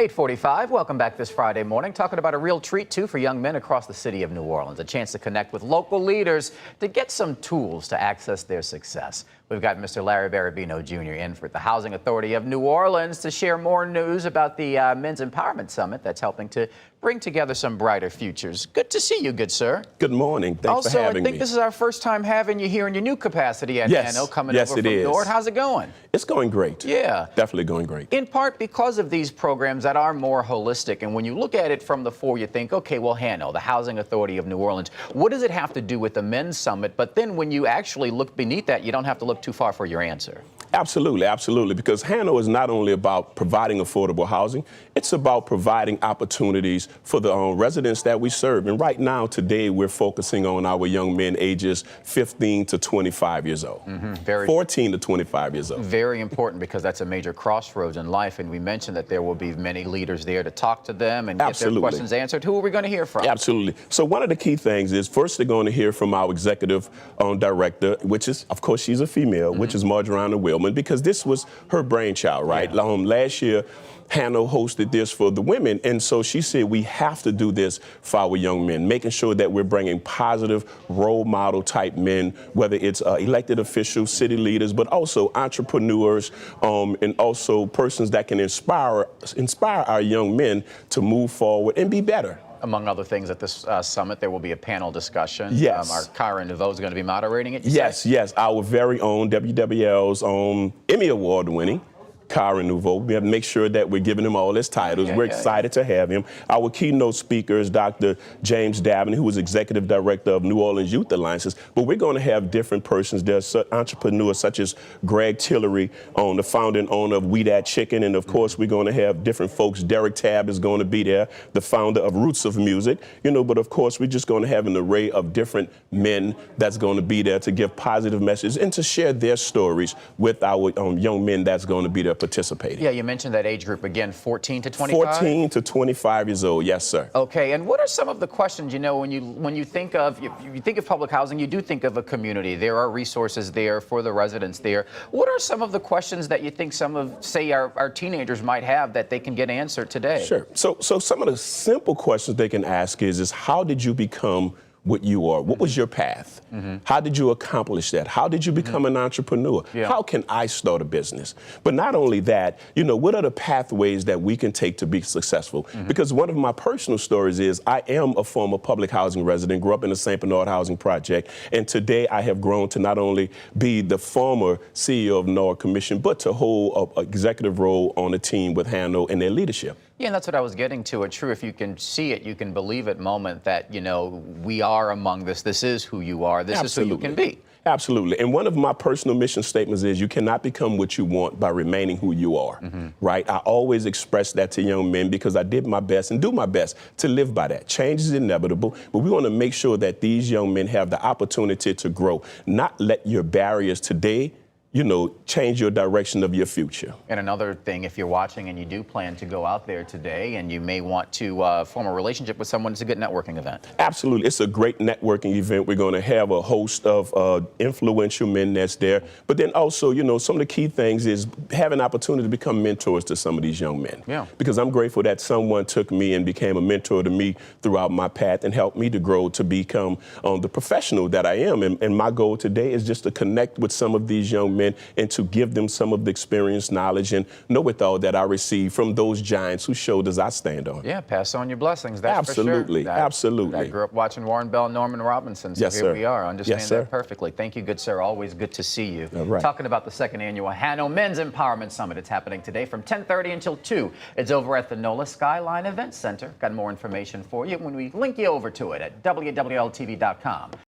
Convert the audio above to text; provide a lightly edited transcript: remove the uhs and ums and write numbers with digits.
8:45. Welcome back this Friday morning. Talking about a real treat, too, for young men across the city of New Orleans. A chance to connect with local leaders to get some tools to access their success. We've got Mr. Larry Barabino Jr. in for the Housing Authority of New Orleans to share more news about the Men's Empowerment Summit that's helping to bring together some brighter futures. Good to see you, good sir. Good morning. Thanks for having me. Also, I think this is our first time having you here in your new capacity at HANO, coming over from North. How's it going? It's going great. Yeah. Definitely going great. In part because of these programs that are more holistic. And when you look at it from the fore, you think, okay, well, HANO, the Housing Authority of New Orleans, what does it have to do with the Men's Summit? But then when you actually look beneath that, you don't have to look too far for your answer. Absolutely, absolutely. Because HANO is not only about providing affordable housing, it's about providing opportunities for the residents that we serve. And right now, today, we're focusing on our young men ages 15 to 25 years old. 14 to 25 years old. Very important, because that's a major crossroads in life. And we mentioned that there will be many leaders there to talk to them and get their questions answered. Who are we going to hear from? Absolutely. So one of the key things is, first, they're going to hear from our executive director, which is, of course, she's a female, which is Marjorie Wilman, because this was her brainchild, right? Yeah. Last year, HANO hosted this for the women, and so she said we have to do this for our young men, making sure that we're bringing positive role model type men, whether it's elected officials, city leaders, but also entrepreneurs, and also persons that can inspire our young men to move forward and be better. Among other things, at this summit, there will be a panel discussion. Yes. Our Kyra Nouveau is going to be moderating it. Yes. Our very own WWL's Emmy Award winning Kyra Nouveau. We have to make sure that we're giving him all his titles. We're excited to have him. Our keynote speaker is Dr. James Davin, who is Executive Director of New Orleans Youth Alliances. But we're going to have different persons. There's entrepreneurs such as Greg Tillery, the founder and owner of We Dat Chicken. And of course, we're going to have different folks. Derek Tabb is going to be there, the founder of Roots of Music. But of course, we're just going to have an array of different men that's going to be there to give positive messages and to share their stories with our young men that's going to be there participating. Yeah, you mentioned that age group again, 14 to 25? 14 to 25 years old, yes, sir. Okay, and what are some of the questions, when you think of public housing, you do think of a community. There are resources there for the residents there. What are some of the questions that you think some of, say, our teenagers might have that they can get answered today? Sure. So some of the simple questions they can ask is how did you become what you are? What was your path? How did you accomplish that? How did you become an entrepreneur? How can I start a business? But not only that, what are the pathways that we can take to be successful? Because one of my personal stories is I am a former public housing resident, grew up in the St. Bernard Housing Project, and today I have grown to not only be the former CEO of NOAA Commission, but to hold an executive role on a team with HANO and their leadership. Yeah, and that's what I was getting to. A true, if you can see it, you can believe it moment that, we are among this. This is who you are. This is who you can be. Absolutely. And one of my personal mission statements is you cannot become what you want by remaining who you are, right? I always express that to young men because I did my best and do my best to live by that. Change is inevitable, but we want to make sure that these young men have the opportunity to grow, not let your barriers today change your direction of your future. And another thing, if you're watching and you do plan to go out there today and you may want to form a relationship with someone, it's a good networking event. Absolutely. It's a great networking event. We're going to have a host of influential men that's there. But then also, some of the key things is have an opportunity to become mentors to some of these young men. Yeah. Because I'm grateful that someone took me and became a mentor to me throughout my path and helped me to grow to become the professional that I am. And my goal today is just to connect with some of these young men and to give them some of the experience, knowledge, and know-it-all that I received from those giants whose shoulders I stand on. Yeah, pass on your blessings, that's absolutely, for sure. Absolutely. I grew up watching Warren Bell and Norman Robinson, so here we are. Understand that perfectly. Thank you, good sir. Always good to see you. Talking about the second annual HANO Men's Empowerment Summit. It's happening today from 10:30 until 2. It's over at the NOLA Skyline Event Center. Got more information for you when we link you over to it at WWL-TV.com.